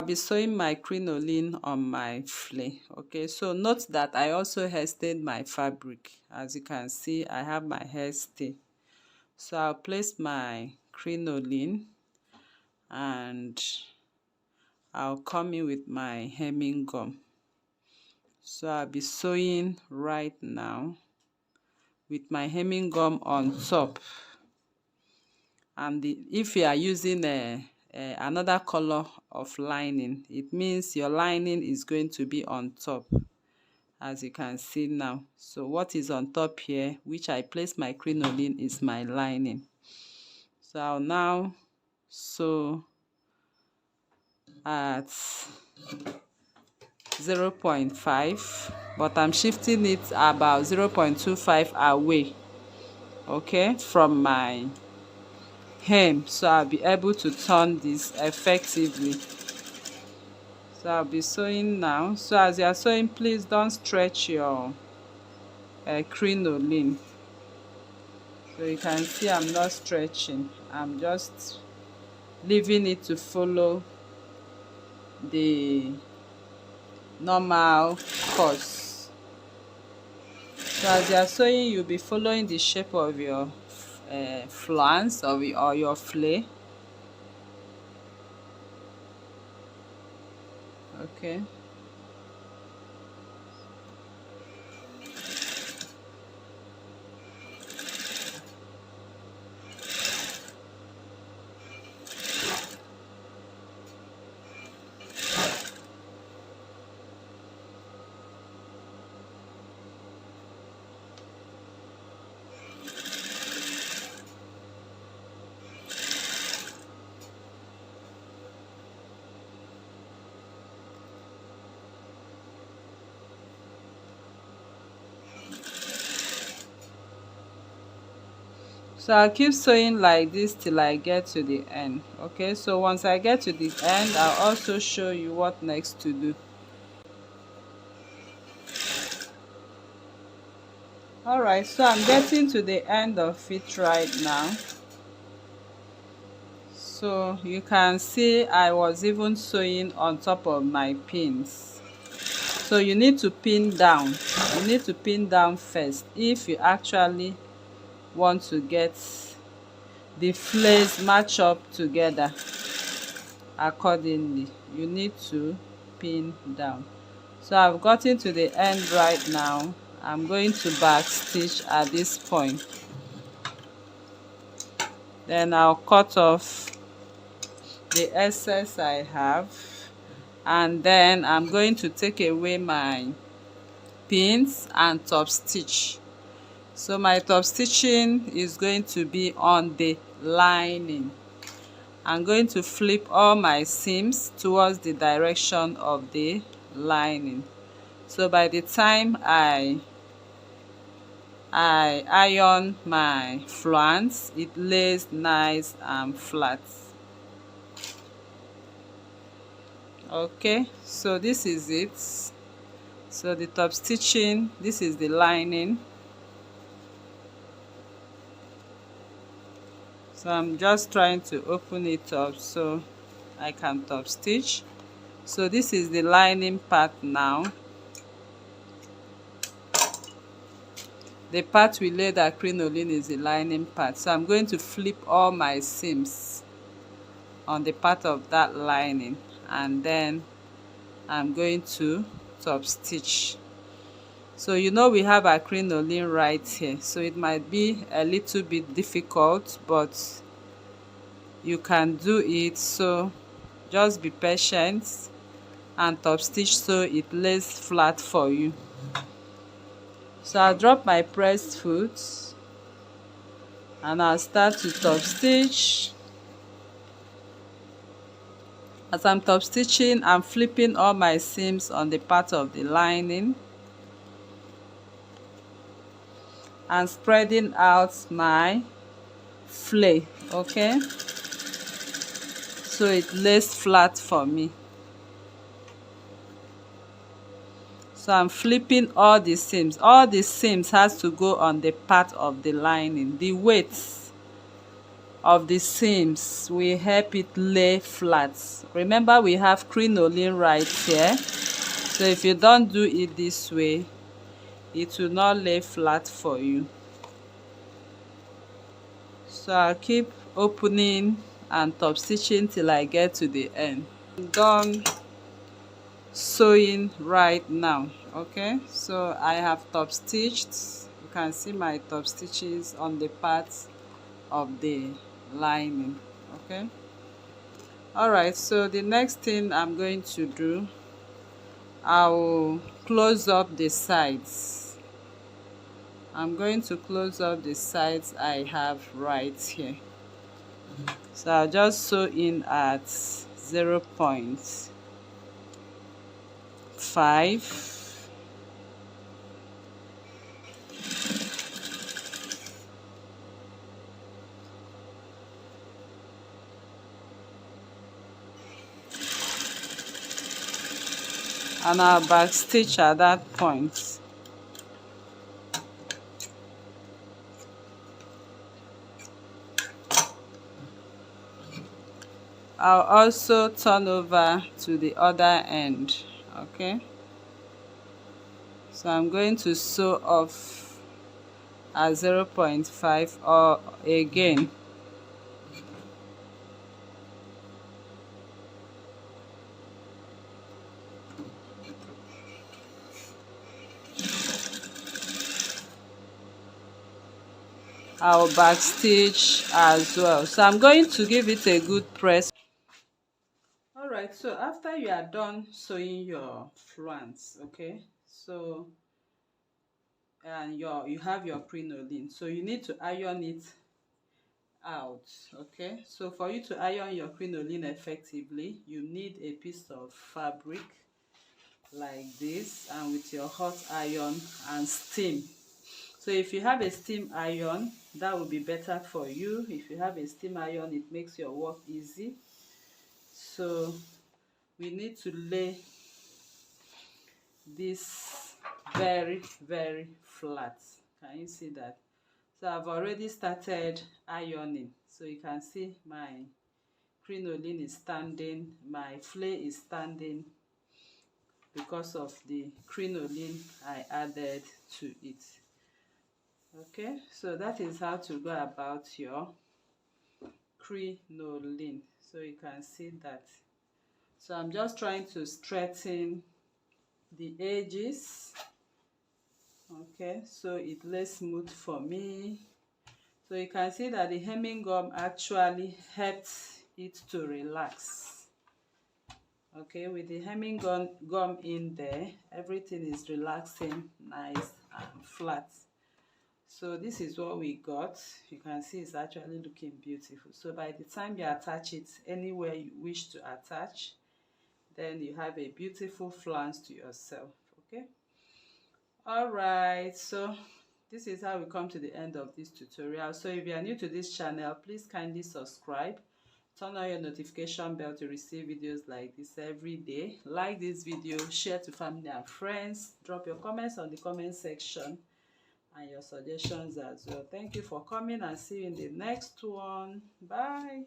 I'll be sewing my crinoline on my flare. Okay, so note that I also hairstayed my fabric. As you can see, I have my hairstay. So I'll place my crinoline and I'll come in with my hemming gum. So I'll be sewing right now with my hemming gum on top. And if you are using another color of lining, it means your lining is going to be on top, as you can see now. So what is on top here, which I place my crinoline, is my lining. So I'll now sew at 0.5, but I'm shifting it about 0.25 away, okay, from my hem, so I'll be able to turn this effectively. So I'll be sewing now. So as you are sewing, please don't stretch your crinoline. So you can see I'm not stretching, I'm just leaving it to follow the normal course. So as you are sewing, you'll be following the shape of your flounce or your flare. Okay. So I'll keep sewing like this till I get to the end. Okay, so once I get to the end, I'll also show you what next to do. Alright, so I'm getting to the end of it right now. So you can see I was even sewing on top of my pins. So you need to pin down. You need to pin down first if you actually want to get the flares match up together accordingly. You need to pin down. So I've gotten to the end right now. I'm going to back stitch at this point. Then I'll cut off the excess I have, and then I'm going to take away my pins and top stitch. So my top stitching is going to be on the lining. I'm going to flip all my seams towards the direction of the lining. So by the time I iron my flounce, it lays nice and flat. Okay, so this is it. So the top stitching, this is the lining. So I'm just trying to open it up so I can top stitch. So this is the lining part now. The part we laid at crinoline is the lining part. So I'm going to flip all my seams on the part of that lining, and then I'm going to top stitch. So you know we have our crinoline right here, so it might be a little bit difficult, but you can do it. So just be patient and top stitch so it lays flat for you. So I'll drop my pressed foot and I'll start to top stitch. As I'm top stitching, I'm flipping all my seams on the part of the lining and spreading out my flare, okay, so it lays flat for me. So I'm flipping all the seams. All the seams has to go on the part of the lining. The weight of the seams will help it lay flat. Remember, we have crinoline right here, so if you don't do it this way, it will not lay flat for you. So I'll keep opening and top stitching till I get to the end. I'm done sewing right now. Okay, so I have top stitched. You can see my top stitches on the parts of the lining. Okay, all right, so the next thing I'm going to do, I will close up the sides. I'm going to close up the sides I have right here. So I'll just sew in at 0.5. And I'll back stitch at that point. I'll also turn over to the other end. Okay, so I'm going to sew off at 0.5 or again. I'll back stitch as well. So I'm going to give it a good press. All right, so after you are done sewing your flounce, okay, so and you have your crinoline, so you need to iron it out. Okay, so for you to iron your crinoline effectively, you need a piece of fabric like this, and with your hot iron and steam. So if you have a steam iron, that will be better for you. If you have a steam iron, it makes your work easy. So we need to lay this very flat. Can you see that? So I've already started ironing, so you can see my crinoline is standing, my flay is standing because of the crinoline I added to it. Okay, so that is how to go about your crinoline. So you can see that. So I'm just trying to straighten the edges. Okay, so it lays smooth for me. So you can see that the hemming gum actually helps it to relax. Okay, with the hemming gum in there, everything is relaxing, nice and flat. So this is what we got. You can see it's actually looking beautiful. So by the time you attach it anywhere you wish to attach, then you have a beautiful flounce to yourself. Okay, all right, so this is how we come to the end of this tutorial. So if you are new to this channel, please kindly subscribe, turn on your notification bell to receive videos like this every day. Like this video, share to family and friends, drop your comments on the comment section and your suggestions as well. Thank you for coming, and see you in the next one. Bye.